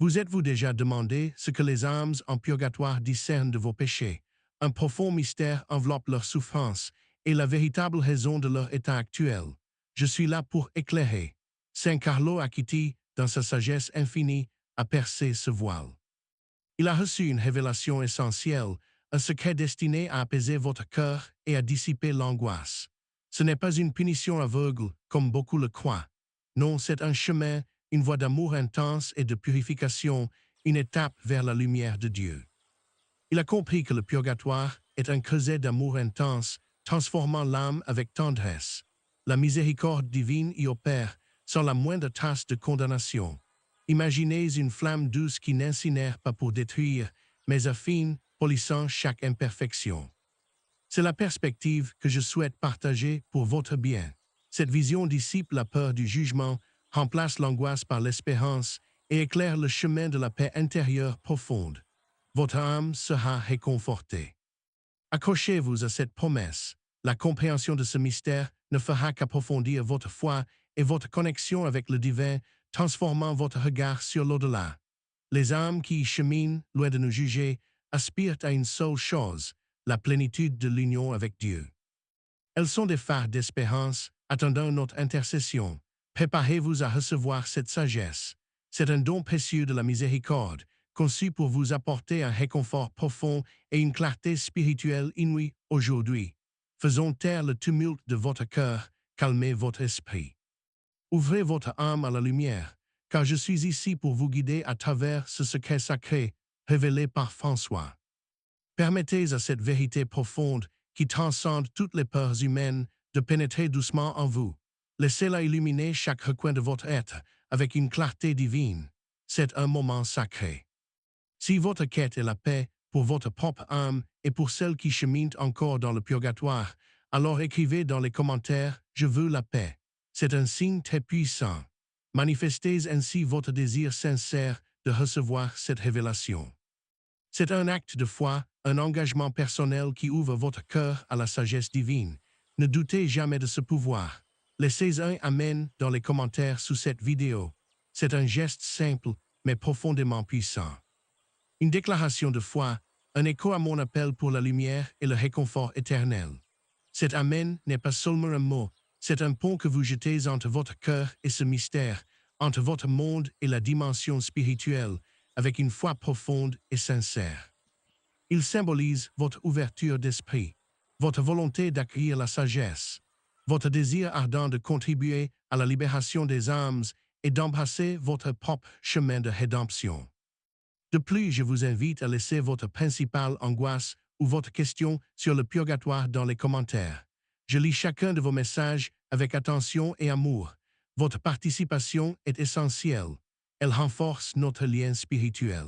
Vous êtes-vous déjà demandé ce que les âmes en purgatoire discernent de vos péchés? Un profond mystère enveloppe leur souffrance et la véritable raison de leur état actuel. Je suis là pour éclairer. Saint Carlo Acquiti, dans sa sagesse infinie, a percé ce voile. Il a reçu une révélation essentielle, un secret destiné à apaiser votre cœur et à dissiper l'angoisse. Ce n'est pas une punition aveugle, comme beaucoup le croient. Non, c'est un chemin, une voie d'amour intense et de purification, une étape vers la lumière de Dieu. Il a compris que le purgatoire est un creuset d'amour intense, transformant l'âme avec tendresse. La miséricorde divine y opère, sans la moindre trace de condamnation. Imaginez une flamme douce qui n'incinère pas pour détruire, mais affine, polissant chaque imperfection. C'est la perspective que je souhaite partager pour votre bien. Cette vision dissipe la peur du jugement, remplace l'angoisse par l'espérance et éclaire le chemin de la paix intérieure profonde. Votre âme sera réconfortée. Accrochez-vous à cette promesse. La compréhension de ce mystère ne fera qu'approfondir votre foi et votre connexion avec le divin, transformant votre regard sur l'au-delà. Les âmes qui y cheminent, loin de nous juger, aspirent à une seule chose, la plénitude de l'union avec Dieu. Elles sont des phares d'espérance, attendant notre intercession. Préparez-vous à recevoir cette sagesse. C'est un don précieux de la miséricorde, conçu pour vous apporter un réconfort profond et une clarté spirituelle inouïe aujourd'hui. Faisons taire le tumulte de votre cœur, calmez votre esprit. Ouvrez votre âme à la lumière, car je suis ici pour vous guider à travers ce secret sacré révélé par François. Permettez à cette vérité profonde qui transcende toutes les peurs humaines de pénétrer doucement en vous. Laissez-la illuminer chaque recoin de votre être avec une clarté divine. C'est un moment sacré. Si votre quête est la paix pour votre propre âme et pour celles qui cheminent encore dans le purgatoire, alors écrivez dans les commentaires « Je veux la paix ». C'est un signe très puissant. Manifestez ainsi votre désir sincère de recevoir cette révélation. C'est un acte de foi, un engagement personnel qui ouvre votre cœur à la sagesse divine. Ne doutez jamais de ce pouvoir. Laissez un Amen dans les commentaires sous cette vidéo. C'est un geste simple, mais profondément puissant. Une déclaration de foi, un écho à mon appel pour la lumière et le réconfort éternel. Cet Amen n'est pas seulement un mot, c'est un pont que vous jetez entre votre cœur et ce mystère, entre votre monde et la dimension spirituelle, avec une foi profonde et sincère. Il symbolise votre ouverture d'esprit, votre volonté d'acquérir la sagesse, votre désir ardent de contribuer à la libération des âmes et d'embrasser votre propre chemin de rédemption. De plus, je vous invite à laisser votre principale angoisse ou votre question sur le purgatoire dans les commentaires. Je lis chacun de vos messages avec attention et amour. Votre participation est essentielle. Elle renforce notre lien spirituel.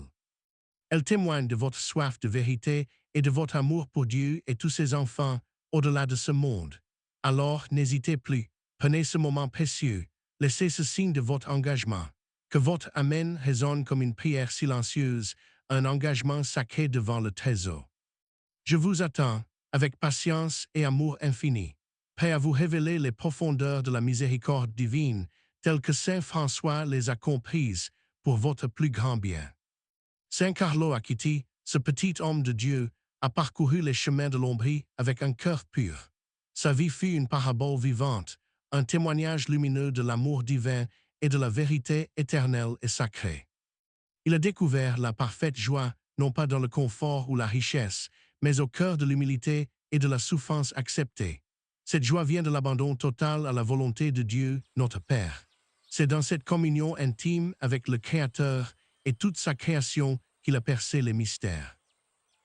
Elle témoigne de votre soif de vérité et de votre amour pour Dieu et tous ses enfants au-delà de ce monde. Alors, n'hésitez plus. Prenez ce moment précieux. Laissez ce signe de votre engagement. Que votre Amen résonne comme une prière silencieuse, un engagement sacré devant le trésor. Je vous attends, avec patience et amour infini, prêt à vous révéler les profondeurs de la miséricorde divine, telles que Saint François les a comprises, pour votre plus grand bien. Saint Carlo Acquiti, ce petit homme de Dieu, a parcouru les chemins de l'Ombrie avec un cœur pur. Sa vie fut une parabole vivante, un témoignage lumineux de l'amour divin et de la vérité éternelle et sacrée. Il a découvert la parfaite joie, non pas dans le confort ou la richesse, mais au cœur de l'humilité et de la souffrance acceptée. Cette joie vient de l'abandon total à la volonté de Dieu, notre Père. C'est dans cette communion intime avec le Créateur et toute sa création qu'il a percé les mystères.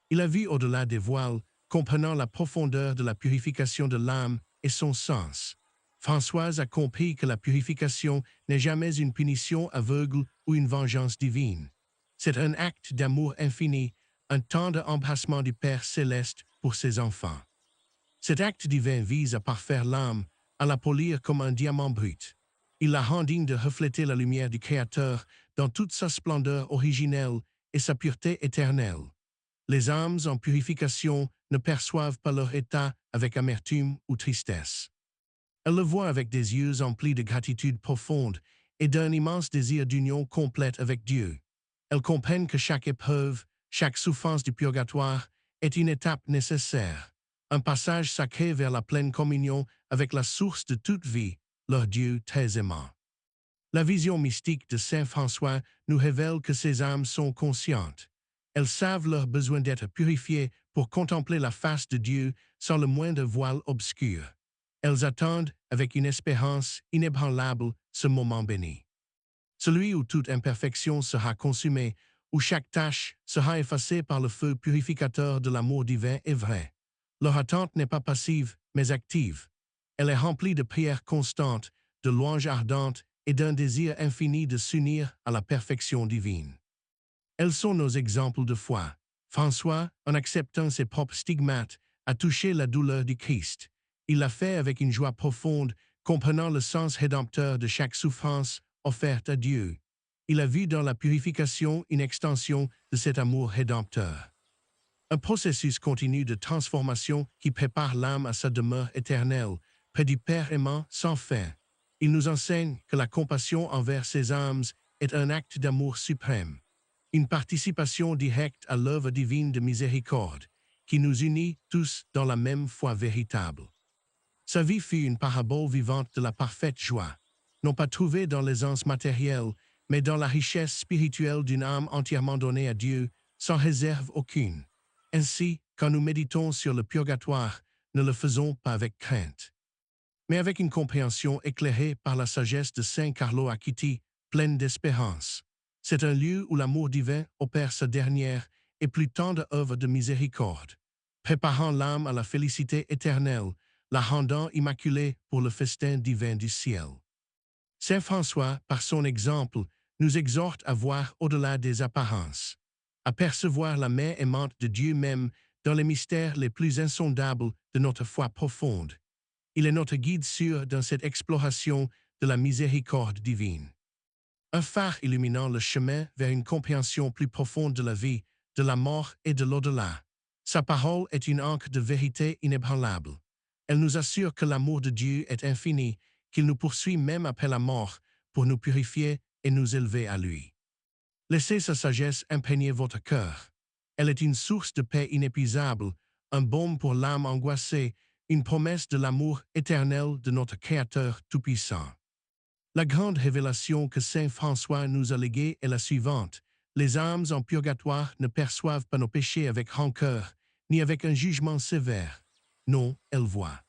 Il a vu au-delà des voiles, comprenant la profondeur de la purification de l'âme et son sens. Françoise a compris que la purification n'est jamais une punition aveugle ou une vengeance divine. C'est un acte d'amour infini, un tendre embrassement du Père céleste pour ses enfants. Cet acte divin vise à parfaire l'âme, à la polir comme un diamant brut. Il la rend digne de refléter la lumière du Créateur dans toute sa splendeur originelle et sa pureté éternelle. Les âmes en purification ne perçoivent pas leur état avec amertume ou tristesse. Elles le voient avec des yeux emplis de gratitude profonde et d'un immense désir d'union complète avec Dieu. Elles comprennent que chaque épreuve, chaque souffrance du purgatoire est une étape nécessaire, un passage sacré vers la pleine communion avec la source de toute vie, leur Dieu très aimant. La vision mystique de Saint François nous révèle que ces âmes sont conscientes. Elles savent leur besoin d'être purifiées pour contempler la face de Dieu sans le moindre voile obscur. Elles attendent, avec une espérance inébranlable, ce moment béni. Celui où toute imperfection sera consumée, où chaque tâche sera effacée par le feu purificateur de l'amour divin est vrai. Leur attente n'est pas passive, mais active. Elle est remplie de prières constantes, de louanges ardentes et d'un désir infini de s'unir à la perfection divine. Elles sont nos exemples de foi. François, en acceptant ses propres stigmates, a touché la douleur du Christ. Il l'a fait avec une joie profonde, comprenant le sens rédempteur de chaque souffrance offerte à Dieu. Il a vu dans la purification une extension de cet amour rédempteur. Un processus continu de transformation qui prépare l'âme à sa demeure éternelle, près du Père aimant sans fin. Il nous enseigne que la compassion envers ces âmes est un acte d'amour suprême, une participation directe à l'œuvre divine de miséricorde, qui nous unit tous dans la même foi véritable. Sa vie fut une parabole vivante de la parfaite joie, non pas trouvée dans l'aisance matérielle, mais dans la richesse spirituelle d'une âme entièrement donnée à Dieu, sans réserve aucune. Ainsi, quand nous méditons sur le purgatoire, ne le faisons pas avec crainte, mais avec une compréhension éclairée par la sagesse de Saint Carlo Acquiti, pleine d'espérance. C'est un lieu où l'amour divin opère sa dernière et plus tendre œuvre de miséricorde, préparant l'âme à la félicité éternelle, la rendant immaculée pour le festin divin du ciel. Saint François, par son exemple, nous exhorte à voir au-delà des apparences, à percevoir la main aimante de Dieu même dans les mystères les plus insondables de notre foi profonde. Il est notre guide sûr dans cette exploration de la miséricorde divine. Un phare illuminant le chemin vers une compréhension plus profonde de la vie, de la mort et de l'au-delà. Sa parole est une ancre de vérité inébranlable. Elle nous assure que l'amour de Dieu est infini, qu'il nous poursuit même après la mort pour nous purifier et nous élever à lui. Laissez sa sagesse imprégner votre cœur. Elle est une source de paix inépuisable, un baume pour l'âme angoissée, une promesse de l'amour éternel de notre Créateur Tout-Puissant. La grande révélation que Saint François nous a léguée est la suivante. Les âmes en purgatoire ne perçoivent pas nos péchés avec rancœur, ni avec un jugement sévère. Non, elles voient.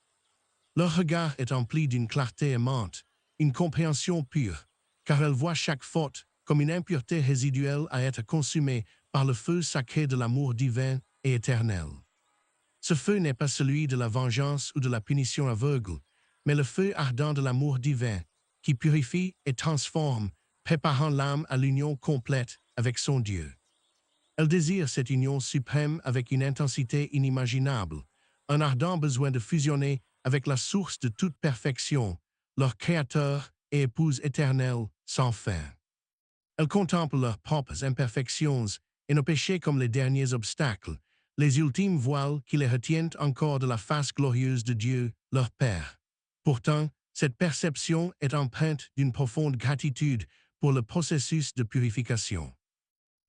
Leur regard est empli d'une clarté aimante, une compréhension pure, car elles voient chaque faute comme une impureté résiduelle à être consumée par le feu sacré de l'amour divin et éternel. Ce feu n'est pas celui de la vengeance ou de la punition aveugle, mais le feu ardent de l'amour divin, qui purifie et transforme, préparant l'âme à l'union complète avec son Dieu. Elle désire cette union suprême avec une intensité inimaginable, un ardent besoin de fusionner avec la source de toute perfection, leur Créateur et épouse éternelle sans fin. Elles contemplent leurs propres imperfections et nos péchés comme les derniers obstacles, les ultimes voiles qui les retiennent encore de la face glorieuse de Dieu, leur Père. Pourtant, cette perception est empreinte d'une profonde gratitude pour le processus de purification.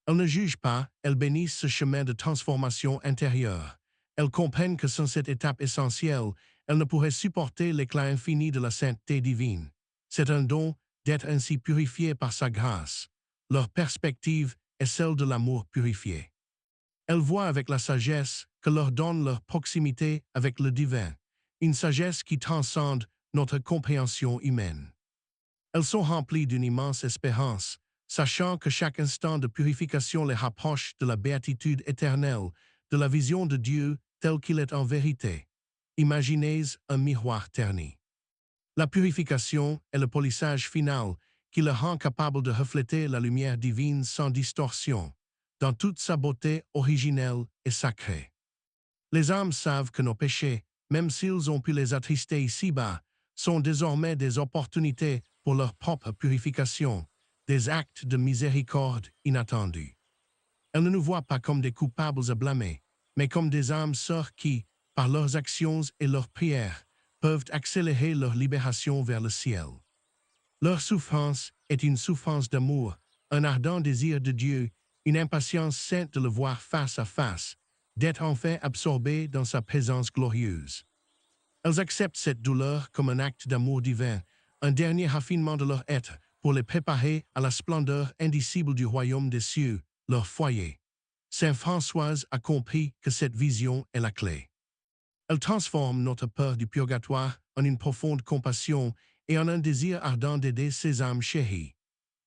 Elles ne jugent pas, elles bénissent ce chemin de transformation intérieure. Elles comprennent que sans cette étape essentielle, elles ne pourraient supporter l'éclat infini de la sainteté divine. C'est un don d'être ainsi purifiées par sa grâce. Leur perspective est celle de l'amour purifié. Elles voient avec la sagesse que leur donne leur proximité avec le divin, une sagesse qui transcende notre compréhension humaine. Elles sont remplies d'une immense espérance, sachant que chaque instant de purification les rapproche de la béatitude éternelle, de la vision de Dieu tel qu'il est en vérité. Imaginez un miroir terni. La purification est le polissage final qui le rend capable de refléter la lumière divine sans distorsion, dans toute sa beauté originelle et sacrée. Les âmes savent que nos péchés, même s'ils ont pu les attrister ici-bas, sont désormais des opportunités pour leur propre purification, des actes de miséricorde inattendus. Elles ne nous voient pas comme des coupables à blâmer, mais comme des âmes sœurs qui, par leurs actions et leurs prières, peuvent accélérer leur libération vers le ciel. Leur souffrance est une souffrance d'amour, un ardent désir de Dieu une impatience sainte de le voir face à face, d'être enfin absorbées dans sa présence glorieuse. Elles acceptent cette douleur comme un acte d'amour divin, un dernier raffinement de leur être pour les préparer à la splendeur indicible du royaume des cieux, leur foyer. Saint Françoise a compris que cette vision est la clé. Elle transforme notre peur du purgatoire en une profonde compassion et en un désir ardent d'aider ces âmes chéries.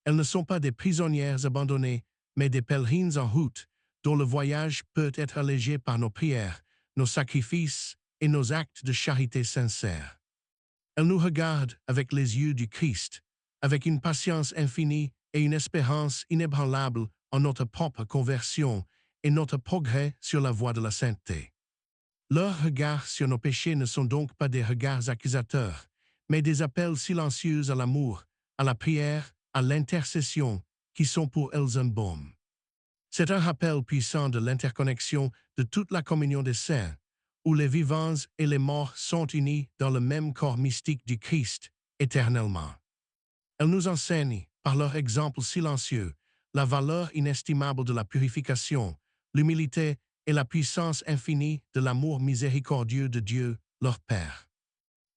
Elles ne sont pas des prisonnières abandonnées, mais des pèlerines en route, dont le voyage peut être allégé par nos prières, nos sacrifices et nos actes de charité sincère. Elles nous regardent avec les yeux du Christ, avec une patience infinie et une espérance inébranlable en notre propre conversion et notre progrès sur la voie de la sainteté. Leurs regards sur nos péchés ne sont donc pas des regards accusateurs, mais des appels silencieux à l'amour, à la prière, à l'intercession, qui sont pour elles un baume. C'est un rappel puissant de l'interconnexion de toute la communion des saints, où les vivants et les morts sont unis dans le même corps mystique du Christ, éternellement. Elles nous enseignent, par leur exemple silencieux, la valeur inestimable de la purification, l'humilité et la puissance infinie de l'amour miséricordieux de Dieu, leur Père.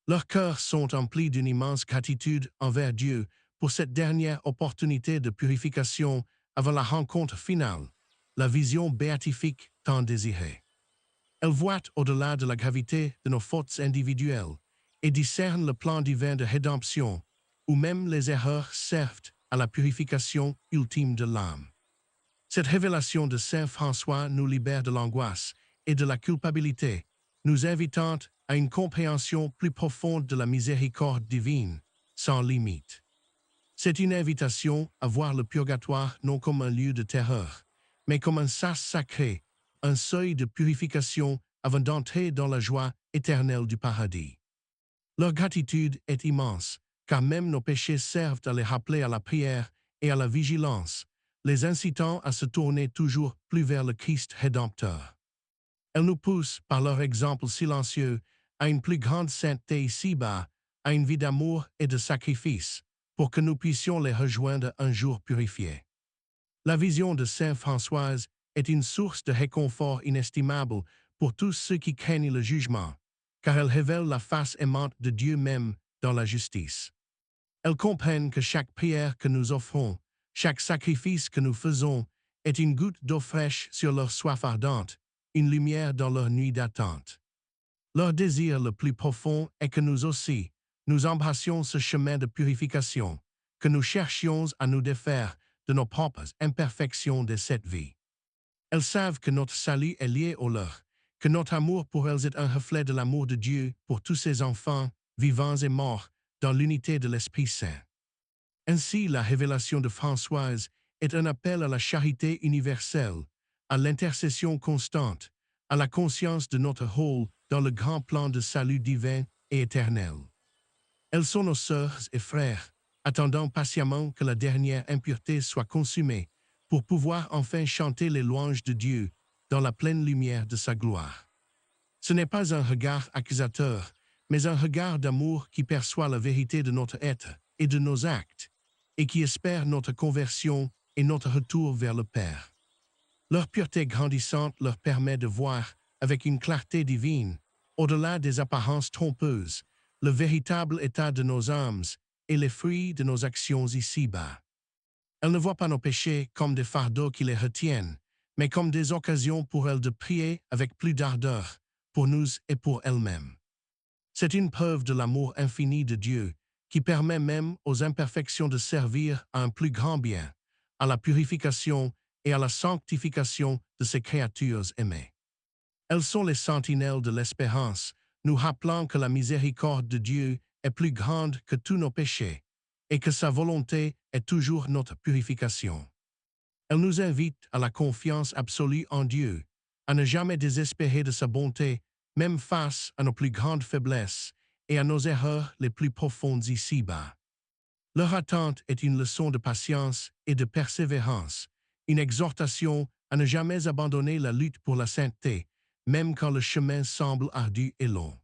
Leurs cœurs sont emplis d'une immense gratitude envers Dieu pour cette dernière opportunité de purification avant la rencontre finale, la vision béatifique tant désirée. Elles voient au-delà de la gravité de nos fautes individuelles et discernent le plan divin de rédemption, où même les erreurs servent à la purification ultime de l'âme. Cette révélation de Saint François nous libère de l'angoisse et de la culpabilité, nous invitant à une compréhension plus profonde de la miséricorde divine, sans limite. C'est une invitation à voir le purgatoire non comme un lieu de terreur, mais comme un sas sacré, un seuil de purification avant d'entrer dans la joie éternelle du paradis. Leur gratitude est immense, car même nos péchés servent à les rappeler à la prière et à la vigilance, les incitant à se tourner toujours plus vers le Christ rédempteur. Elles nous poussent, par leur exemple silencieux, à une plus grande sainteté ici-bas, à une vie d'amour et de sacrifice, pour que nous puissions les rejoindre un jour purifiés. La vision de Saint Françoise est une source de réconfort inestimable pour tous ceux qui craignent le jugement, car elle révèle la face aimante de Dieu même dans la justice. Elles comprennent que chaque prière que nous offrons, chaque sacrifice que nous faisons, est une goutte d'eau fraîche sur leur soif ardente, une lumière dans leur nuit d'attente. Leur désir le plus profond est que nous aussi, nous embrassions ce chemin de purification, que nous cherchions à nous défaire de nos propres imperfections de cette vie. Elles savent que notre salut est lié au leur, que notre amour pour elles est un reflet de l'amour de Dieu pour tous ses enfants, vivants et morts, dans l'unité de l'Esprit Saint. Ainsi, la révélation de Françoise est un appel à la charité universelle, à l'intercession constante, à la conscience de notre rôle dans le grand plan de salut divin et éternel. Elles sont nos sœurs et frères, attendant patiemment que la dernière impureté soit consumée, pour pouvoir enfin chanter les louanges de Dieu dans la pleine lumière de sa gloire. Ce n'est pas un regard accusateur, mais un regard d'amour qui perçoit la vérité de notre être et de nos actes, et qui espère notre conversion et notre retour vers le Père. Leur pureté grandissante leur permet de voir, avec une clarté divine, au-delà des apparences trompeuses, le véritable état de nos âmes et les fruits de nos actions ici-bas. Elles ne voient pas nos péchés comme des fardeaux qui les retiennent, mais comme des occasions pour elles de prier avec plus d'ardeur, pour nous et pour elles-mêmes. C'est une preuve de l'amour infini de Dieu, qui permet même aux imperfections de servir à un plus grand bien, à la purification et à la sanctification de ses créatures aimées. Elles sont les sentinelles de l'espérance, nous rappelant que la miséricorde de Dieu est plus grande que tous nos péchés, et que sa volonté est toujours notre purification. Elles nous invitent à la confiance absolue en Dieu, à ne jamais désespérer de sa bonté, même face à nos plus grandes faiblesses et à nos erreurs les plus profondes ici-bas. Leur attente est une leçon de patience et de persévérance, une exhortation à ne jamais abandonner la lutte pour la sainteté, même quand le chemin semble ardu et long.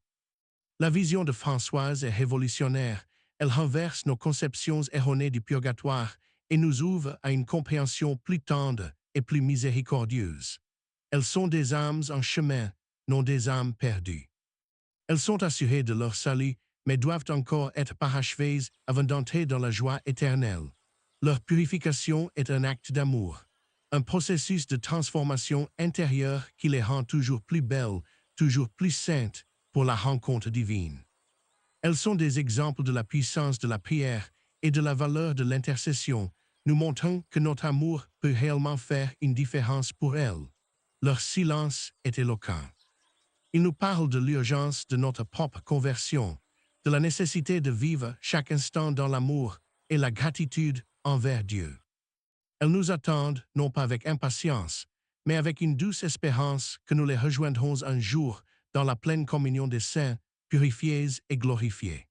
La vision de Françoise est révolutionnaire, elle renverse nos conceptions erronées du purgatoire et nous ouvre à une compréhension plus tendre et plus miséricordieuses. Elles sont des âmes en chemin, non des âmes perdues. Elles sont assurées de leur salut, mais doivent encore être parachevées avant d'entrer dans la joie éternelle. Leur purification est un acte d'amour, un processus de transformation intérieure qui les rend toujours plus belles, toujours plus saintes pour la rencontre divine. Elles sont des exemples de la puissance de la prière et de la valeur de l'intercession, nous montrant que notre amour peut réellement faire une différence pour elles. Leur silence est éloquent. Ils nous parlent de l'urgence de notre propre conversion, de la nécessité de vivre chaque instant dans l'amour et la gratitude envers Dieu. Elles nous attendent, non pas avec impatience, mais avec une douce espérance que nous les rejoindrons un jour dans la pleine communion des saints, purifiés et glorifiés.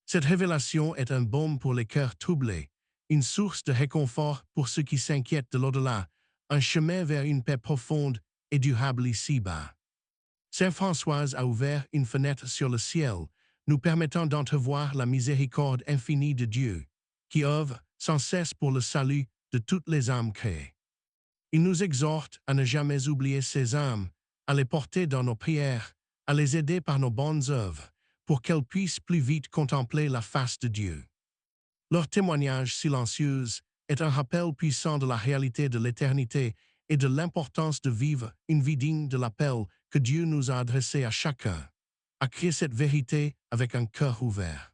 Cette révélation est un baume pour les cœurs troublés, une source de réconfort pour ceux qui s'inquiètent de l'au-delà, un chemin vers une paix profonde et durable ici-bas. Saint François a ouvert une fenêtre sur le ciel, nous permettant d'entrevoir la miséricorde infinie de Dieu, qui œuvre sans cesse pour le salut de toutes les âmes créées. Il nous exhorte à ne jamais oublier ces âmes, à les porter dans nos prières, à les aider par nos bonnes œuvres, pour qu'elles puissent plus vite contempler la face de Dieu. Leur témoignage silencieux est un rappel puissant de la réalité de l'éternité et de l'importance de vivre une vie digne de l'appel que Dieu nous a adressé à chacun, à créer cette vérité avec un cœur ouvert.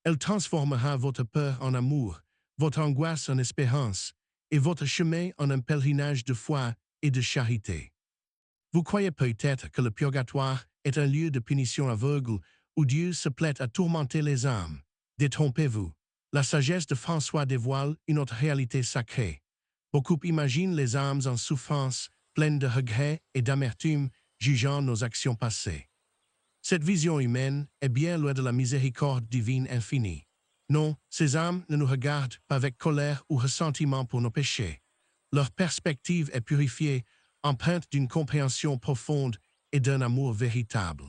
Elle transformera votre peur en amour, votre angoisse en espérance, et votre chemin en un pèlerinage de foi et de charité. Vous croyez peut-être que le purgatoire est un lieu de punition aveugle où Dieu se plaît à tourmenter les âmes. Détrompez-vous. La sagesse de François dévoile une autre réalité sacrée. Beaucoup imaginent les âmes en souffrance, pleines de regrets et d'amertume, jugeant nos actions passées. Cette vision humaine est bien loin de la miséricorde divine infinie. Non, ces âmes ne nous regardent pas avec colère ou ressentiment pour nos péchés. Leur perspective est purifiée, empreinte d'une compréhension profonde et d'un amour véritable.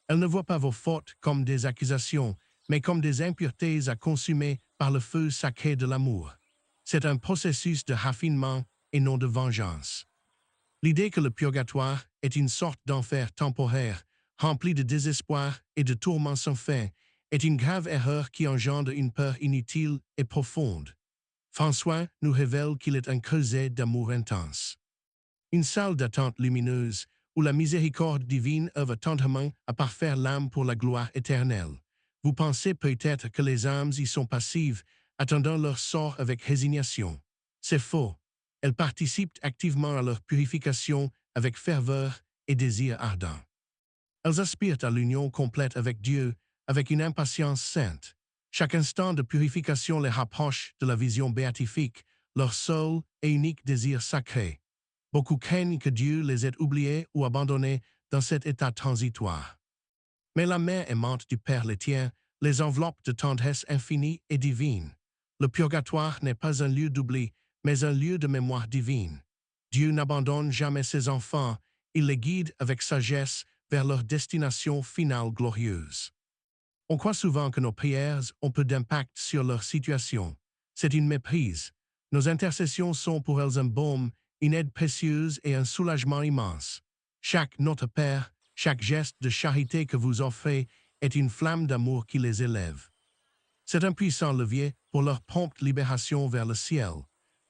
Elles ne voient pas vos fautes comme des accusations, mais comme des impuretés à consumer par le feu sacré de l'amour. C'est un processus de raffinement et non de vengeance. L'idée que le purgatoire est une sorte d'enfer temporaire, rempli de désespoir et de tourments sans fin, est une grave erreur qui engendre une peur inutile et profonde. François nous révèle qu'il est un creuset d'amour intense. Une salle d'attente lumineuse où la miséricorde divine œuvre tendrement à parfaire l'âme pour la gloire éternelle. Vous pensez peut-être que les âmes y sont passives, attendant leur sort avec résignation. C'est faux. Elles participent activement à leur purification avec ferveur et désir ardent. Elles aspirent à l'union complète avec Dieu, avec une impatience sainte. Chaque instant de purification les rapproche de la vision béatifique, leur seul et unique désir sacré. Beaucoup craignent que Dieu les ait oubliés ou abandonnés dans cet état transitoire. Mais la main aimante du Père les tient, les enveloppe de tendresse infinie et divine. Le purgatoire n'est pas un lieu d'oubli, mais un lieu de mémoire divine. Dieu n'abandonne jamais ses enfants, il les guide avec sagesse vers leur destination finale glorieuse. On croit souvent que nos prières ont peu d'impact sur leur situation. C'est une méprise. Nos intercessions sont pour elles un baume, une aide précieuse et un soulagement immense. Chaque Notre Père, chaque geste de charité que vous offrez est une flamme d'amour qui les élève. C'est un puissant levier pour leur prompte libération vers le ciel.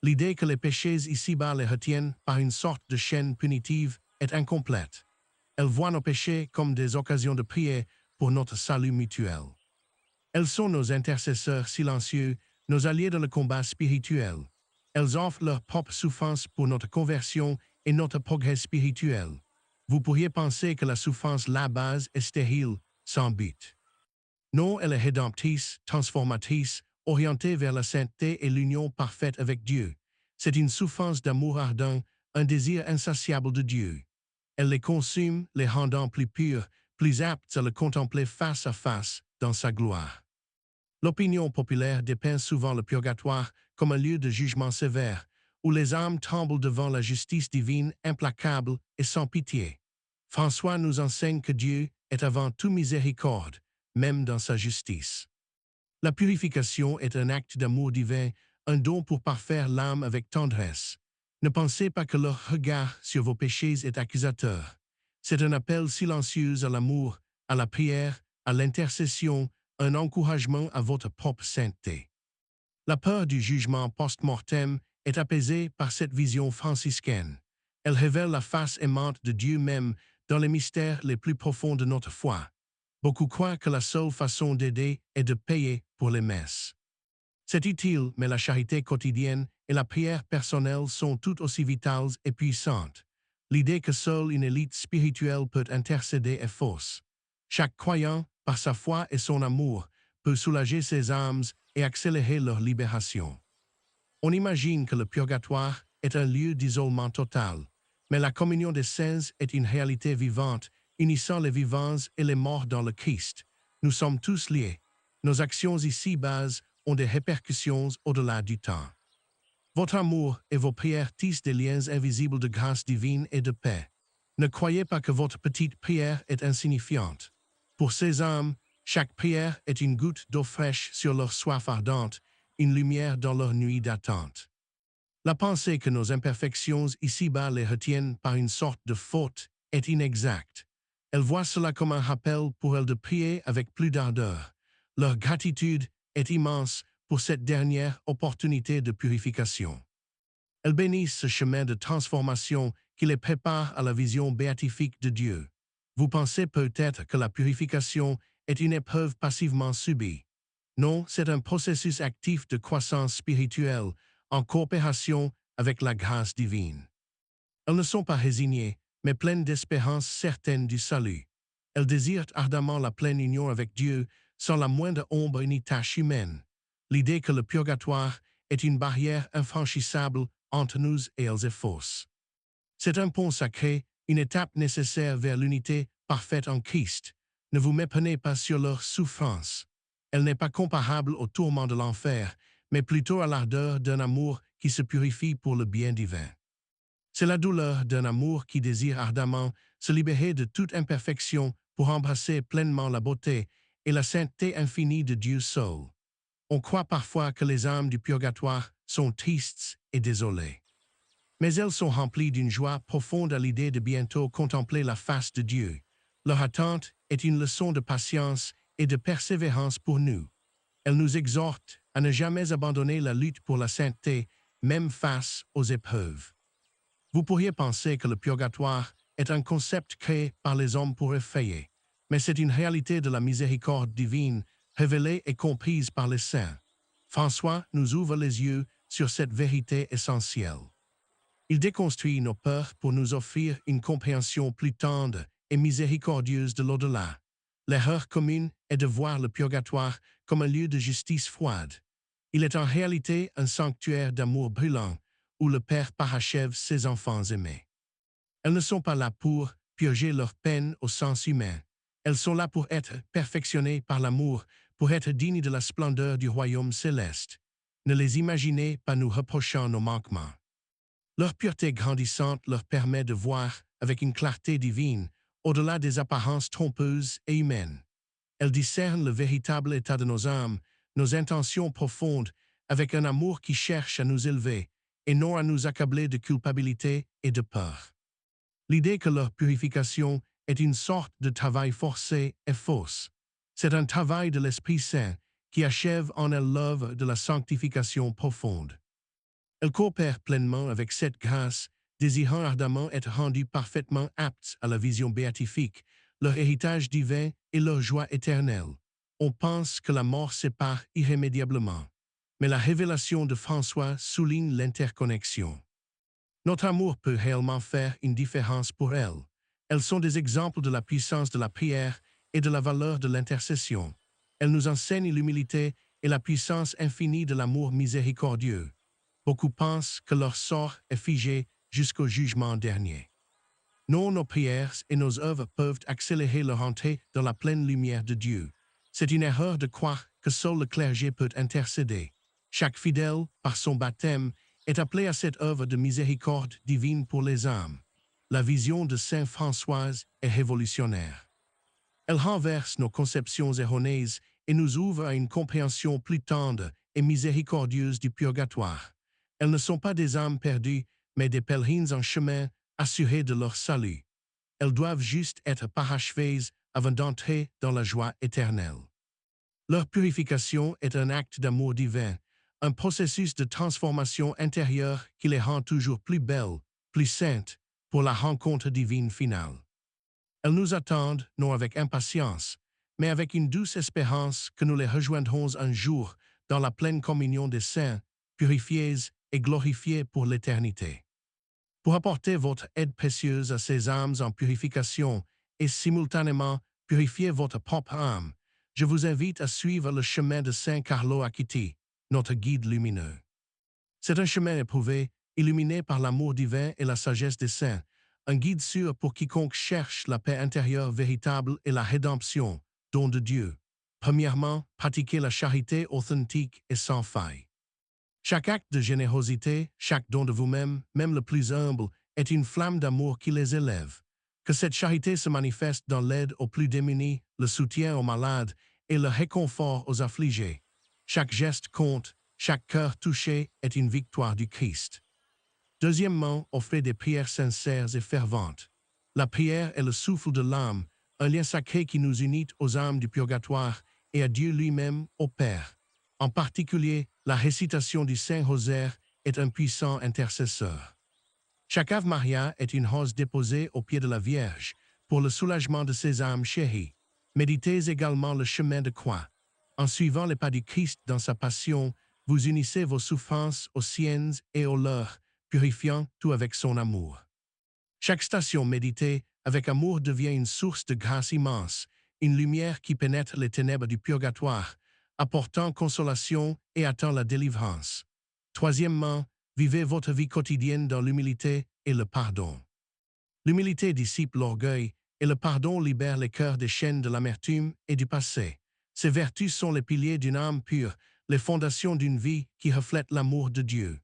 L'idée que les péchés ici-bas les retiennent par une sorte de chaîne punitive est incomplète. Elles voient nos péchés comme des occasions de prier pour notre salut mutuel. Elles sont nos intercesseurs silencieux, nos alliés dans le combat spirituel. Elles offrent leur propre souffrance pour notre conversion et notre progrès spirituel. Vous pourriez penser que la souffrance la base est stérile, sans but. Non, elle est rédemptrice, transformatrice, orientée vers la sainteté et l'union parfaite avec Dieu. C'est une souffrance d'amour ardent, un désir insatiable de Dieu. Elle les consume, les rendant plus purs, plus aptes à le contempler face à face dans sa gloire. L'opinion populaire dépeint souvent le purgatoire comme un lieu de jugement sévère, où les âmes tremblent devant la justice divine implacable et sans pitié. François nous enseigne que Dieu est avant tout miséricorde, même dans sa justice. La purification est un acte d'amour divin, un don pour parfaire l'âme avec tendresse. Ne pensez pas que leur regard sur vos péchés est accusateur. C'est un appel silencieux à l'amour, à la prière, à l'intercession, un encouragement à votre propre sainteté. La peur du jugement post-mortem est apaisée par cette vision franciscaine. Elle révèle la face aimante de Dieu même dans les mystères les plus profonds de notre foi. Beaucoup croient que la seule façon d'aider est de payer pour les messes. C'est utile, mais la charité quotidienne et la prière personnelle sont tout aussi vitales et puissantes. L'idée que seule une élite spirituelle peut intercéder est fausse. Chaque croyant, par sa foi et son amour, peut soulager ses âmes et accélérer leur libération. On imagine que le purgatoire est un lieu d'isolement total, mais la communion des saints est une réalité vivante, unissant les vivants et les morts dans le Christ. Nous sommes tous liés. Nos actions ici-bas ont des répercussions au-delà du temps. Votre amour et vos prières tissent des liens invisibles de grâce divine et de paix. Ne croyez pas que votre petite prière est insignifiante. Pour ces âmes, chaque prière est une goutte d'eau fraîche sur leur soif ardente, une lumière dans leur nuit d'attente. La pensée que nos imperfections ici-bas les retiennent par une sorte de faute est inexacte. Elles voient cela comme un rappel pour elles de prier avec plus d'ardeur. Leur gratitude est immense pour cette dernière opportunité de purification. Elles bénissent ce chemin de transformation qui les prépare à la vision béatifique de Dieu. Vous pensez peut-être que la purification est une épreuve passivement subie. Non, c'est un processus actif de croissance spirituelle en coopération avec la grâce divine. Elles ne sont pas résignées, mais pleines d'espérance certaine du salut. Elles désirent ardemment la pleine union avec Dieu sans la moindre ombre ni tache humaine. L'idée que le purgatoire est une barrière infranchissable entre nous et elles est fausse. C'est un pont sacré, une étape nécessaire vers l'unité parfaite en Christ. Ne vous méprenez pas sur leur souffrance. Elle n'est pas comparable au tourment de l'enfer, mais plutôt à l'ardeur d'un amour qui se purifie pour le bien divin. C'est la douleur d'un amour qui désire ardemment se libérer de toute imperfection pour embrasser pleinement la beauté et la sainteté infinie de Dieu seul. On croit parfois que les âmes du purgatoire sont tristes et désolées. Mais elles sont remplies d'une joie profonde à l'idée de bientôt contempler la face de Dieu. Leur attente est une leçon de patience et de persévérance pour nous. Elle nous exhorte à ne jamais abandonner la lutte pour la sainteté, même face aux épreuves. Vous pourriez penser que le purgatoire est un concept créé par les hommes pour effrayer, mais c'est une réalité de la miséricorde divine, révélée et comprise par les saints. François nous ouvre les yeux sur cette vérité essentielle. Il déconstruit nos peurs pour nous offrir une compréhension plus tendre et miséricordieuse de l'au-delà. L'erreur commune est de voir le purgatoire comme un lieu de justice froide. Il est en réalité un sanctuaire d'amour brûlant où le Père parachève ses enfants aimés. Elles ne sont pas là pour purger leur peine au sens humain. Elles sont là pour être perfectionnées par l'amour, pour être dignes de la splendeur du royaume céleste. Ne les imaginez pas nous reprochant nos manquements. Leur pureté grandissante leur permet de voir, avec une clarté divine, au-delà des apparences trompeuses et humaines. Elles discernent le véritable état de nos âmes, nos intentions profondes, avec un amour qui cherche à nous élever, et non à nous accabler de culpabilité et de peur. L'idée que leur purification est une sorte de travail forcé est fausse. C'est un travail de l'Esprit Saint qui achève en elle l'œuvre de la sanctification profonde. Elles coopèrent pleinement avec cette grâce, désirant ardemment être rendues parfaitement aptes à la vision béatifique, leur héritage divin et leur joie éternelle. On pense que la mort sépare irrémédiablement, mais la révélation de François souligne l'interconnexion. Notre amour peut réellement faire une différence pour elles. Elles sont des exemples de la puissance de la prière et de la valeur de l'intercession. Elles nous enseignent l'humilité et la puissance infinie de l'amour miséricordieux. Beaucoup pensent que leur sort est figé jusqu'au jugement dernier. Non, nos prières et nos œuvres peuvent accélérer leur entrée dans la pleine lumière de Dieu. C'est une erreur de croire que seul le clergé peut intercéder. Chaque fidèle, par son baptême, est appelé à cette œuvre de miséricorde divine pour les âmes. La vision de Saint François est révolutionnaire. Elle renverse nos conceptions erronées et nous ouvre à une compréhension plus tendre et miséricordieuse du purgatoire. Elles ne sont pas des âmes perdues, mais des pèlerins en chemin, assurés de leur salut. Elles doivent juste être parachevées avant d'entrer dans la joie éternelle. Leur purification est un acte d'amour divin, un processus de transformation intérieure qui les rend toujours plus belles, plus saintes, pour la rencontre divine finale. Elles nous attendent, non avec impatience, mais avec une douce espérance que nous les rejoindrons un jour dans la pleine communion des saints, purifiés et glorifiés pour l'éternité. Pour apporter votre aide précieuse à ces âmes en purification et simultanément purifier votre propre âme, je vous invite à suivre le chemin de Saint Carlo Acquiti, notre guide lumineux. C'est un chemin éprouvé, illuminé par l'amour divin et la sagesse des saints, un guide sûr pour quiconque cherche la paix intérieure véritable et la rédemption, don de Dieu. Premièrement, pratiquez la charité authentique et sans faille. Chaque acte de générosité, chaque don de vous-même, même le plus humble, est une flamme d'amour qui les élève. Que cette charité se manifeste dans l'aide aux plus démunis, le soutien aux malades et le réconfort aux affligés. Chaque geste compte, chaque cœur touché est une victoire du Christ. Deuxièmement, offrez des prières sincères et ferventes. La prière est le souffle de l'âme, un lien sacré qui nous unit aux âmes du purgatoire et à Dieu lui-même, au Père. En particulier, la récitation du Saint-Rosaire est un puissant intercesseur. Chaque Ave Maria est une rose déposée au pied de la Vierge pour le soulagement de ses âmes chéries. Méditez également le chemin de croix. En suivant les pas du Christ dans sa passion, vous unissez vos souffrances aux siennes et aux leurs, purifiant tout avec son amour. Chaque station méditée avec amour devient une source de grâce immense, une lumière qui pénètre les ténèbres du purgatoire, apportant consolation et attend la délivrance. Troisièmement, vivez votre vie quotidienne dans l'humilité et le pardon. L'humilité dissipe l'orgueil et le pardon libère les cœurs des chaînes de l'amertume et du passé. Ces vertus sont les piliers d'une âme pure, les fondations d'une vie qui reflète l'amour de Dieu.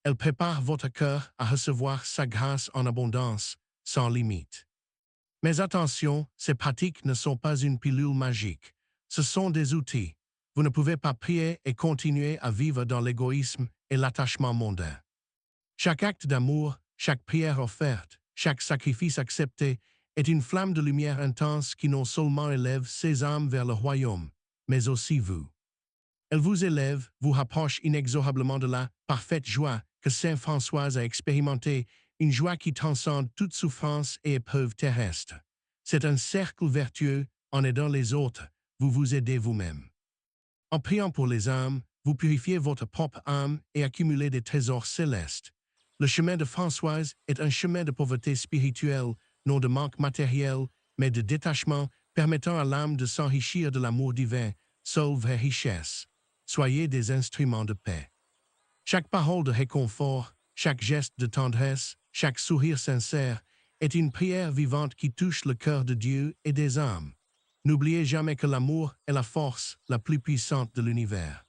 Elles préparent votre cœur à recevoir sa grâce en abondance, sans limite. Mais attention, ces pratiques ne sont pas une pilule magique. Ce sont des outils. Vous ne pouvez pas prier et continuer à vivre dans l'égoïsme et l'attachement mondain. Chaque acte d'amour, chaque prière offerte, chaque sacrifice accepté est une flamme de lumière intense qui non seulement élève ces âmes vers le royaume, mais aussi vous. Elle vous élève, vous rapproche inexorablement de la parfaite joie que Saint François a expérimentée, une joie qui transcende toute souffrance et épreuve terrestre. C'est un cercle vertueux, en aidant les autres, vous vous aidez vous-même. En priant pour les âmes, vous purifiez votre propre âme et accumulez des trésors célestes. Le chemin de Françoise est un chemin de pauvreté spirituelle, non de manque matériel, mais de détachement, permettant à l'âme de s'enrichir de l'amour divin, seule vraie richesse. Soyez des instruments de paix. Chaque parole de réconfort, chaque geste de tendresse, chaque sourire sincère est une prière vivante qui touche le cœur de Dieu et des âmes. N'oubliez jamais que l'amour est la force la plus puissante de l'univers.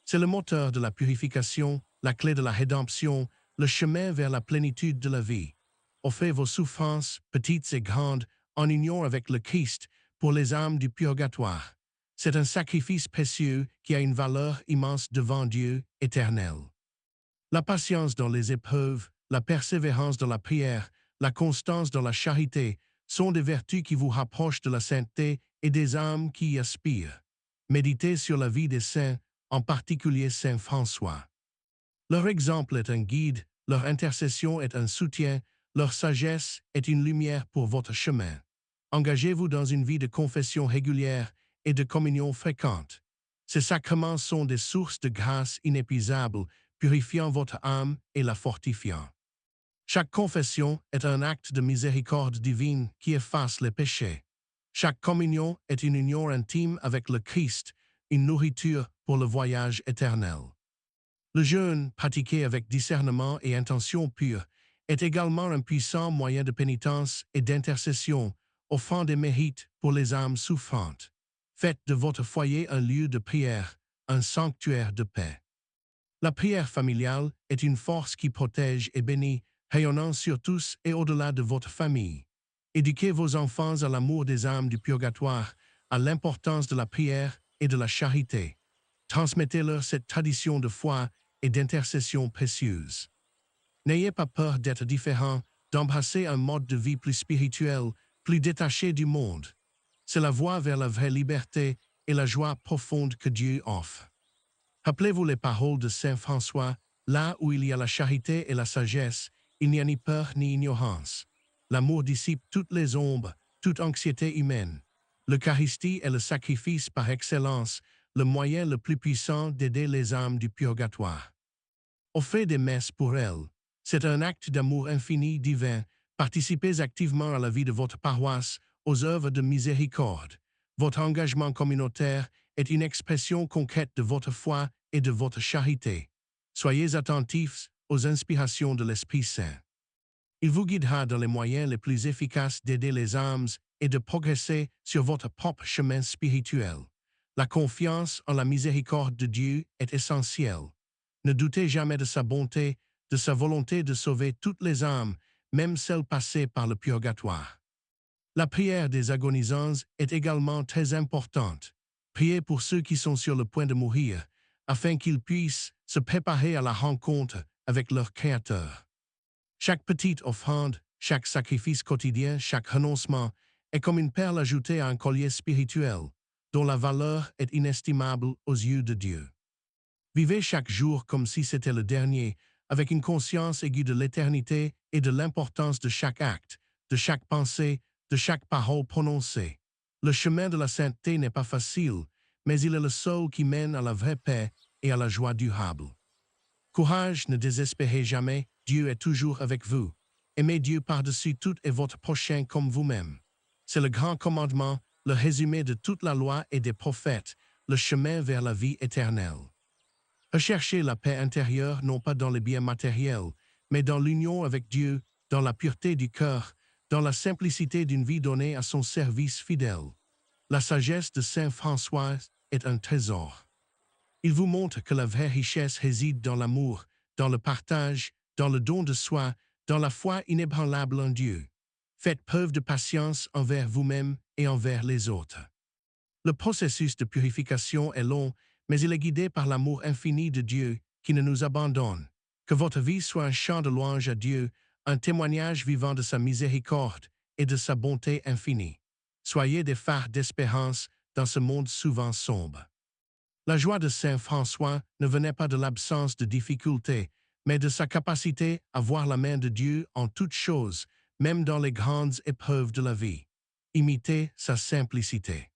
C'est le moteur de la purification, la clé de la rédemption, le chemin vers la plénitude de la vie. Offrez vos souffrances, petites et grandes, en union avec le Christ pour les âmes du purgatoire. C'est un sacrifice précieux qui a une valeur immense devant Dieu éternel. La patience dans les épreuves, la persévérance dans la prière, la constance dans la charité sont des vertus qui vous rapprochent de la sainteté et des âmes qui y aspirent. Méditez sur la vie des saints, en particulier Saint François. Leur exemple est un guide, leur intercession est un soutien, leur sagesse est une lumière pour votre chemin. Engagez-vous dans une vie de confession régulière et de communion fréquente. Ces sacrements sont des sources de grâce inépuisables, purifiant votre âme et la fortifiant. Chaque confession est un acte de miséricorde divine qui efface les péchés. Chaque communion est une union intime avec le Christ, une nourriture pour le voyage éternel. Le jeûne, pratiqué avec discernement et intention pure, est également un puissant moyen de pénitence et d'intercession, offrant des mérites pour les âmes souffrantes. Faites de votre foyer un lieu de prière, un sanctuaire de paix. La prière familiale est une force qui protège et bénit, rayonnant sur tous et au-delà de votre famille. Éduquez vos enfants à l'amour des âmes du purgatoire, à l'importance de la prière et de la charité. Transmettez-leur cette tradition de foi et d'intercession précieuse. N'ayez pas peur d'être différent, d'embrasser un mode de vie plus spirituel, plus détaché du monde. C'est la voie vers la vraie liberté et la joie profonde que Dieu offre. Rappelez-vous les paroles de Saint François, là où il y a la charité et la sagesse, il n'y a ni peur ni ignorance. L'amour dissipe toutes les ombres, toute anxiété humaine. L'Eucharistie est le sacrifice par excellence, le moyen le plus puissant d'aider les âmes du purgatoire. Offrez des messes pour elles. C'est un acte d'amour infini divin. Participez activement à la vie de votre paroisse, aux œuvres de miséricorde. Votre engagement communautaire est une expression concrète de votre foi et de votre charité. Soyez attentifs aux inspirations de l'Esprit Saint. Il vous guidera dans les moyens les plus efficaces d'aider les âmes et de progresser sur votre propre chemin spirituel. La confiance en la miséricorde de Dieu est essentielle. Ne doutez jamais de sa bonté, de sa volonté de sauver toutes les âmes, même celles passées par le purgatoire. La prière des agonisants est également très importante. Priez pour ceux qui sont sur le point de mourir, afin qu'ils puissent se préparer à la rencontre avec leur Créateur. Chaque petite offrande, chaque sacrifice quotidien, chaque renoncement est comme une perle ajoutée à un collier spirituel, dont la valeur est inestimable aux yeux de Dieu. Vivez chaque jour comme si c'était le dernier, avec une conscience aiguë de l'éternité et de l'importance de chaque acte, de chaque pensée, de chaque parole prononcée. Le chemin de la sainteté n'est pas facile, mais il est le seul qui mène à la vraie paix et à la joie durable. Courage, ne désespérez jamais, Dieu est toujours avec vous. Aimez Dieu par-dessus tout et votre prochain comme vous-même. C'est le grand commandement, le résumé de toute la loi et des prophètes, le chemin vers la vie éternelle. Recherchez la paix intérieure non pas dans les biens matériels, mais dans l'union avec Dieu, dans la pureté du cœur, dans la simplicité d'une vie donnée à son service fidèle. La sagesse de Saint François est un trésor. Il vous montre que la vraie richesse réside dans l'amour, dans le partage, dans le don de soi, dans la foi inébranlable en Dieu. Faites preuve de patience envers vous-même et envers les autres. Le processus de purification est long, mais il est guidé par l'amour infini de Dieu qui ne nous abandonne. Que votre vie soit un chant de louange à Dieu, un témoignage vivant de sa miséricorde et de sa bonté infinie. Soyez des phares d'espérance dans ce monde souvent sombre. La joie de Saint François ne venait pas de l'absence de difficultés, mais de sa capacité à voir la main de Dieu en toutes choses, même dans les grandes épreuves de la vie. Imitez sa simplicité.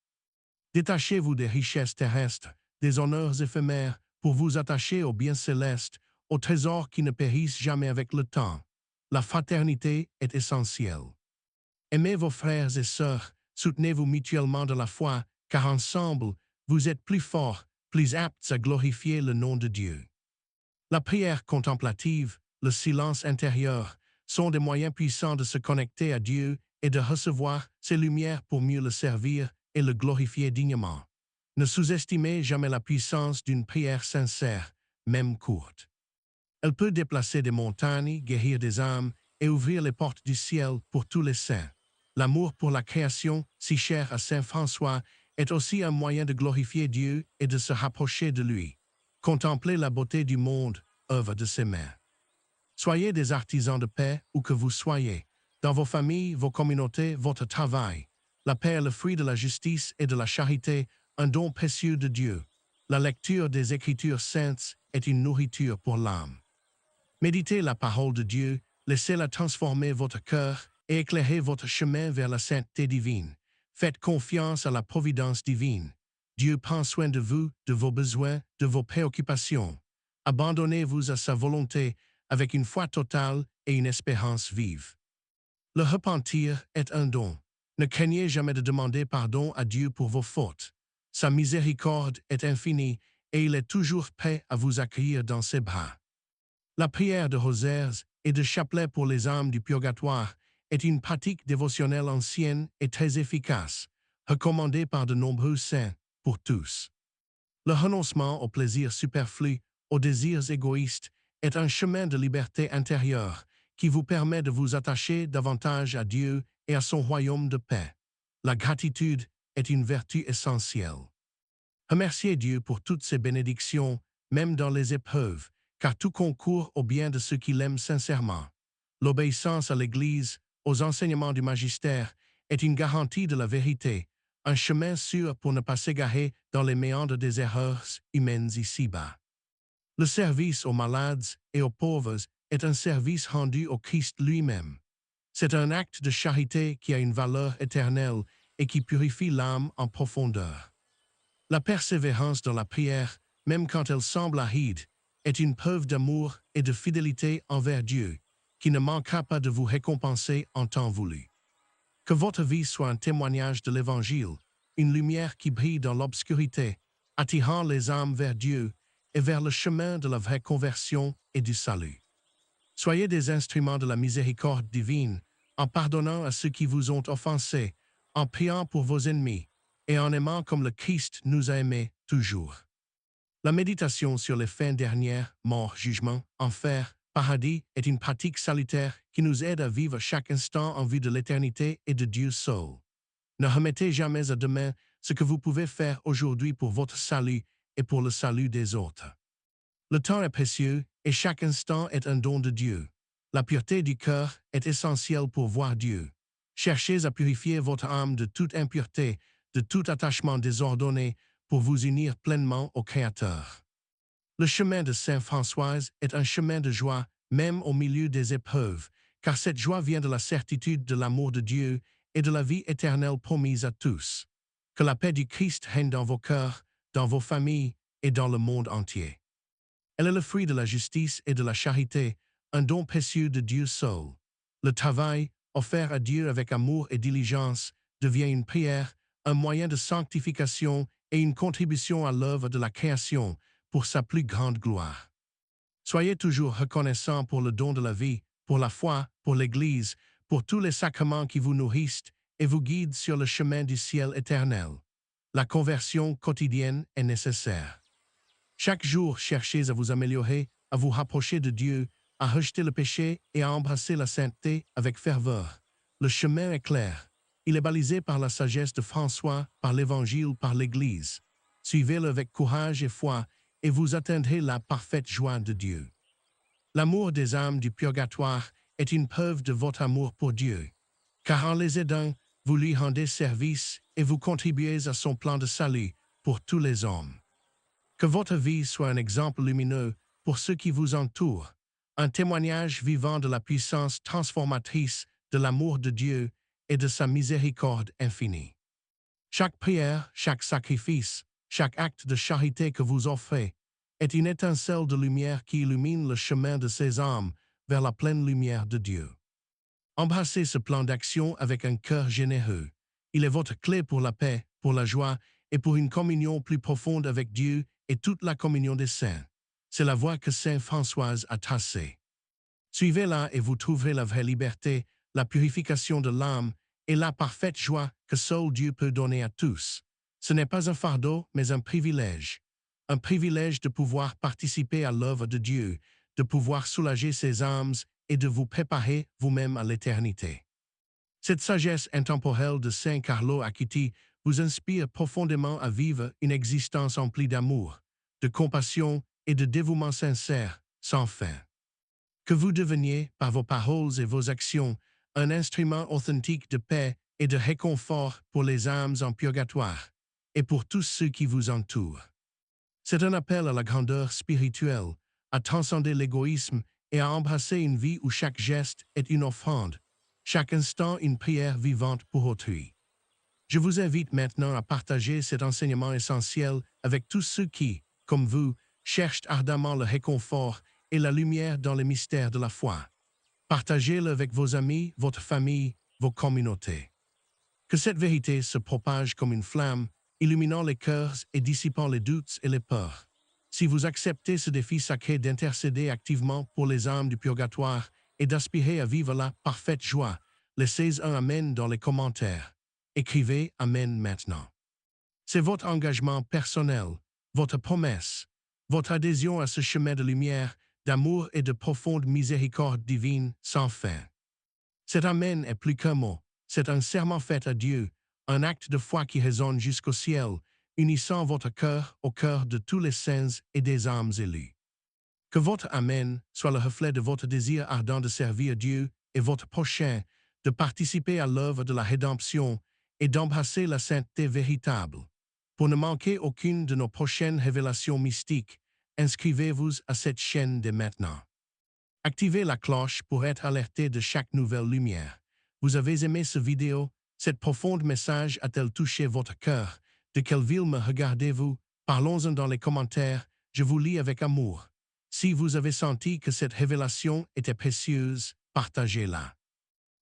Détachez-vous des richesses terrestres, des honneurs éphémères, pour vous attacher aux biens célestes, aux trésors qui ne périssent jamais avec le temps. La fraternité est essentielle. Aimez vos frères et sœurs, soutenez-vous mutuellement dans la foi, car ensemble, vous êtes plus forts, plus aptes à glorifier le nom de Dieu. La prière contemplative, le silence intérieur, sont des moyens puissants de se connecter à Dieu et de recevoir ses lumières pour mieux le servir et le glorifier dignement. Ne sous-estimez jamais la puissance d'une prière sincère, même courte. Elle peut déplacer des montagnes, guérir des âmes et ouvrir les portes du ciel pour tous les saints. L'amour pour la création, si cher à Saint François, est aussi un moyen de glorifier Dieu et de se rapprocher de lui. Contemplez la beauté du monde, œuvre de ses mains. Soyez des artisans de paix où que vous soyez, dans vos familles, vos communautés, votre travail. La paix est le fruit de la justice et de la charité, un don précieux de Dieu. La lecture des Écritures saintes est une nourriture pour l'âme. Méditez la parole de Dieu, laissez-la transformer votre cœur et éclairer votre chemin vers la sainteté divine. Faites confiance à la providence divine. Dieu prend soin de vous, de vos besoins, de vos préoccupations. Abandonnez-vous à sa volonté avec une foi totale et une espérance vive. Le repentir est un don. Ne craignez jamais de demander pardon à Dieu pour vos fautes. Sa miséricorde est infinie et il est toujours prêt à vous accueillir dans ses bras. La prière de rosaires et de chapelets pour les âmes du purgatoire est une pratique dévotionnelle ancienne et très efficace, recommandée par de nombreux saints pour tous. Le renoncement aux plaisirs superflus, aux désirs égoïstes, est un chemin de liberté intérieure qui vous permet de vous attacher davantage à Dieu et à son royaume de paix. La gratitude est une vertu essentielle. Remerciez Dieu pour toutes ses bénédictions, même dans les épreuves, car tout concourt au bien de ceux qui l'aiment sincèrement. L'obéissance à l'Église, aux enseignements du magistère, est une garantie de la vérité, un chemin sûr pour ne pas s'égarer dans les méandres des erreurs humaines ici-bas. Le service aux malades et aux pauvres est un service rendu au Christ lui-même. C'est un acte de charité qui a une valeur éternelle et qui purifie l'âme en profondeur. La persévérance dans la prière, même quand elle semble aride, est une preuve d'amour et de fidélité envers Dieu, qui ne manquera pas de vous récompenser en temps voulu. Que votre vie soit un témoignage de l'Évangile, une lumière qui brille dans l'obscurité, attirant les âmes vers Dieu et vers le chemin de la vraie conversion et du salut. Soyez des instruments de la miséricorde divine, en pardonnant à ceux qui vous ont offensés, en priant pour vos ennemis, et en aimant comme le Christ nous a aimés toujours. La méditation sur les fins dernières, mort, jugement, enfer, paradis, est une pratique salutaire qui nous aide à vivre chaque instant en vue de l'éternité et de Dieu seul. Ne remettez jamais à demain ce que vous pouvez faire aujourd'hui pour votre salut et pour le salut des autres. Le temps est précieux et chaque instant est un don de Dieu. La pureté du cœur est essentielle pour voir Dieu. Cherchez à purifier votre âme de toute impureté, de tout attachement désordonné, pour vous unir pleinement au Créateur. Le chemin de Saint Françoise est un chemin de joie, même au milieu des épreuves, car cette joie vient de la certitude de l'amour de Dieu et de la vie éternelle promise à tous. Que la paix du Christ règne dans vos cœurs, dans vos familles et dans le monde entier. Elle est le fruit de la justice et de la charité, un don précieux de Dieu seul. Le travail, offert à Dieu avec amour et diligence, devient une prière, un moyen de sanctification et une contribution à l'œuvre de la création pour sa plus grande gloire. Soyez toujours reconnaissants pour le don de la vie, pour la foi, pour l'Église, pour tous les sacrements qui vous nourrissent et vous guident sur le chemin du ciel éternel. La conversion quotidienne est nécessaire. Chaque jour, cherchez à vous améliorer, à vous rapprocher de Dieu, à rejeter le péché et à embrasser la sainteté avec ferveur. Le chemin est clair. Il est balisé par la sagesse de François, par l'Évangile, par l'Église. Suivez-le avec courage et foi, et vous atteindrez la parfaite joie de Dieu. L'amour des âmes du purgatoire est une preuve de votre amour pour Dieu, car en les aidant, vous lui rendez service et vous contribuez à son plan de salut pour tous les hommes. Que votre vie soit un exemple lumineux pour ceux qui vous entourent, un témoignage vivant de la puissance transformatrice de l'amour de Dieu et de sa miséricorde infinie. Chaque prière, chaque sacrifice, chaque acte de charité que vous offrez est une étincelle de lumière qui illumine le chemin de ces âmes vers la pleine lumière de Dieu. Embrassez ce plan d'action avec un cœur généreux. Il est votre clé pour la paix, pour la joie et pour une communion plus profonde avec Dieu et toute la communion des saints. C'est la voie que Saint Françoise a tracée. Suivez-la et vous trouverez la vraie liberté, la purification de l'âme et la parfaite joie que seul Dieu peut donner à tous. Ce n'est pas un fardeau, mais un privilège. Un privilège de pouvoir participer à l'œuvre de Dieu, de pouvoir soulager ses âmes et de vous préparer vous-même à l'éternité. Cette sagesse intemporelle de Saint Carlo Acquiti vous inspire profondément à vivre une existence emplie d'amour, de compassion et de dévouement sincère, sans fin. Que vous deveniez, par vos paroles et vos actions, un instrument authentique de paix et de réconfort pour les âmes en purgatoire et pour tous ceux qui vous entourent. C'est un appel à la grandeur spirituelle, à transcender l'égoïsme et à embrasser une vie où chaque geste est une offrande, chaque instant une prière vivante pour autrui. Je vous invite maintenant à partager cet enseignement essentiel avec tous ceux qui, comme vous, cherchent ardemment le réconfort et la lumière dans les mystères de la foi. Partagez-le avec vos amis, votre famille, vos communautés. Que cette vérité se propage comme une flamme, illuminant les cœurs et dissipant les doutes et les peurs. Si vous acceptez ce défi sacré d'intercéder activement pour les âmes du purgatoire et d'aspirer à vivre la parfaite joie, laissez un Amen dans les commentaires. Écrivez Amen maintenant. C'est votre engagement personnel, votre promesse, votre adhésion à ce chemin de lumière, d'amour et de profonde miséricorde divine sans fin. Cet Amen est plus qu'un mot, c'est un serment fait à Dieu, un acte de foi qui résonne jusqu'au ciel, unissant votre cœur au cœur de tous les saints et des âmes élues. Que votre Amen soit le reflet de votre désir ardent de servir Dieu et votre prochain, de participer à l'œuvre de la rédemption et d'embrasser la sainteté véritable. Pour ne manquer aucune de nos prochaines révélations mystiques, inscrivez-vous à cette chaîne dès maintenant. Activez la cloche pour être alerté de chaque nouvelle lumière. Vous avez aimé cette vidéo? Cette profonde message a-t-elle touché votre cœur? De quelle ville me regardez-vous? Parlons-en dans les commentaires, je vous lis avec amour. Si vous avez senti que cette révélation était précieuse, partagez-la.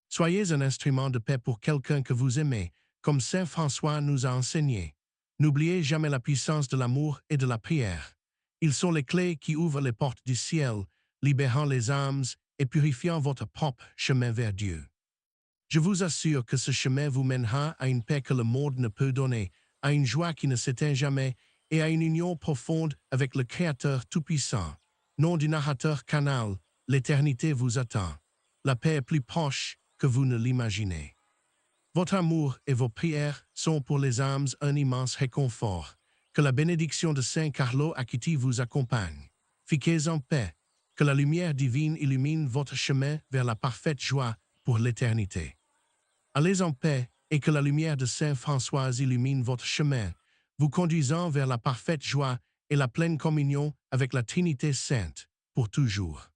Soyez un instrument de paix pour quelqu'un que vous aimez, comme Saint François nous a enseigné. N'oubliez jamais la puissance de l'amour et de la prière. Ils sont les clés qui ouvrent les portes du ciel, libérant les âmes et purifiant votre propre chemin vers Dieu. Je vous assure que ce chemin vous mènera à une paix que le monde ne peut donner, à une joie qui ne s'éteint jamais et à une union profonde avec le Créateur Tout-Puissant. Nom du narrateur Canal, l'éternité vous attend. La paix est plus proche que vous ne l'imaginez. Votre amour et vos prières sont pour les âmes un immense réconfort. Que la bénédiction de Saint Carlo Acquiti vous accompagne. Fiquez en paix. Que la lumière divine illumine votre chemin vers la parfaite joie pour l'éternité. Allez en paix et que la lumière de Saint François illumine votre chemin, vous conduisant vers la parfaite joie et la pleine communion avec la Trinité sainte, pour toujours.